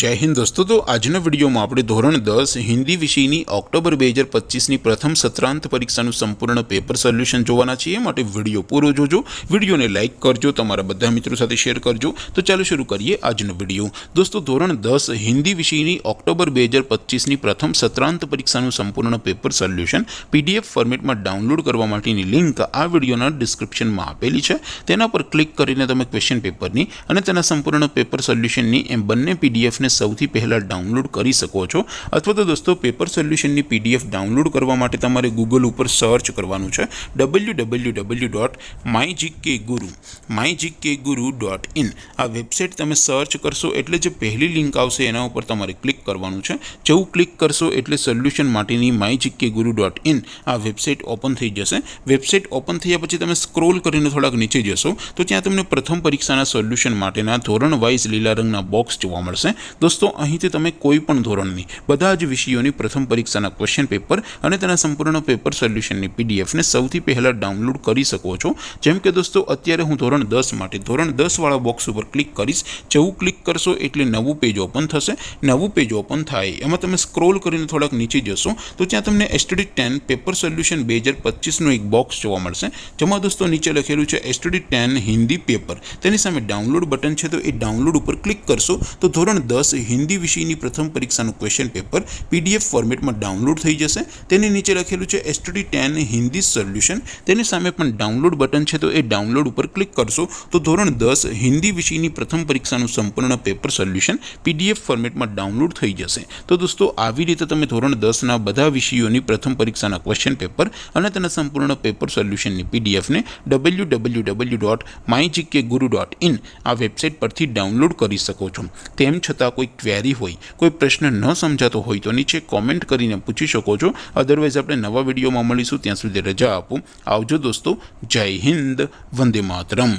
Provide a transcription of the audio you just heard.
जय हिंद दोस्तों। तो आजना विडियो में આપણે ધોરણ 10 હિન્દી વિષયની ઓક્ટોબર 2025ની પ્રથમ સત્રાંત પરીક્ષાનું સંપૂર્ણ પેપર સોલ્યુશન જોવાના છીએ। માટે વિડિયો પૂરો જોજો, વિડિયોને લાઈક કરજો, તમારા બધા મિત્રો સાથે શેર કરજો। તો ચાલો શરૂ કરીએ આજનો વિડિયો। દોસ્તો ધોરણ 10 હિન્દી વિષયની ઓક્ટોબર 2025ની પ્રથમ સત્રાંત પરીક્ષાનું સંપૂર્ણ પેપર સોલ્યુશન પીડીએફ ફોર્મેટમાં ડાઉનલોડ કરવા માટેની લિંક આ વિડિયોના ડિસ્ક્રિપ્શનમાં આપેલી છે। તેના પર ક્લિક કરીને તમે ક્વેશ્ચન પેપરની અને તેના સંપૂર્ણ પેપર સોલ્યુશનની એમ બંને પીડીએફ ને સૌથી પહેલા ડાઉનલોડ કરી શકો છો। અથવા તો દોસ્તો પેપર સોલ્યુશનની પીડીએફ ડાઉનલોડ કરવા માટે તમારે ગૂગલ ઉપર સર્ચ કરવાનું છે www.mygkguru.in। આ વેબસાઇટ તમે સર્ચ કરશો એટલે જે પહેલી લિંક આવશે એના ઉપર તમારે ક્લિક કરવાનું છે। જેવું ક્લિક કરશો એટલે સોલ્યુશન માટેની mygkguru.in આ વેબસાઇટ ઓપન થઈ જશે। વેબસાઇટ ઓપન થયા પછી તમે સ્ક્રોલ કરીને થોડાક નીચે જશો તો ત્યાં તમને પ્રથમ પરીક્ષાના સોલ્યુશન માટેના ધોરણ વાઇઝ લીલા રંગના બોક્સ જોવા મળશે। दोस्तों અહીંથી તમે કોઈ પણ ધોરણની બધા જ વિષયોની પ્રથમ પરીક્ષાના ક્વેશ્ચન પેપર અને તેના સંપૂર્ણ પેપર સોલ્યુશનની પીડીએફ ને સૌથી પહેલા ડાઉનલોડ કરી શકો છો। જેમ કે દોસ્તો અત્યારે હું ધોરણ 10 માટે ધોરણ 10 વાળા બોક્સ ઉપર ક્લિક કરીશ। જેવું ક્લિક કરશો એટલે નવું પેજ ઓપન થશે। નવું પેજ ઓપન થાય એમાં તમે સ્ક્રોલ કરીને થોડાક નીચે જશો તો ત્યાં તમને STD 10 પેપર સોલ્યુશન 2025 નું એક બોક્સ જોવા મળશે। જેમાં દોસ્તો નીચે લખેલું છે STD 10 હિન્દી પેપર। તેની સામે ડાઉનલોડ બટન છે તો એ ડાઉનલોડ ઉપર ક્લિક કરશો તો ધોરણ 10 हिंदी विषयની પ્રથમ પરીક્ષાનું ક્વેશ્ચન પેપર પીડીએફ ફોર્મેટમાં ડાઉનલોડ થઈ જશે। તેની નીચે લખેલું છે STD 10 હિન્દી સોલ્યુશન। તેની સામે પણ ડાઉનલોડ બટન છે તો એ ડાઉનલોડ ઉપર ક્લિક કરશો તો ધોરણ 10 હિન્દી વિષયની પ્રથમ પરીક્ષાનું સંપૂર્ણ પેપર સોલ્યુશન પીડીએફ ફોર્મેટમાં ડાઉનલોડ થઈ જશે। તો દોસ્તો આવી રીતે તમે ધોરણ 10 ના બધા વિષયોની પ્રથમ પરીક્ષાના ક્વેશ્ચન પેપર અને તેના સંપૂર્ણ પેપર સોલ્યુશનની પીડીએફ ને www.mygkguru.in આ વેબસાઇટ પરથી ડાઉનલોડ કરી શકો છો। તેમ છતાં कोई क्वेरी होय, कोई प्रश्न न समझातो होय तो नीचे कॉमेंट करीने पूछी शको छो। अदरवाइज आपणे नवा विडियो में मळीशुं, त्यां सुधी रजा आपो। आवजो दोस्तों। जय हिंद, वंदे मातरम।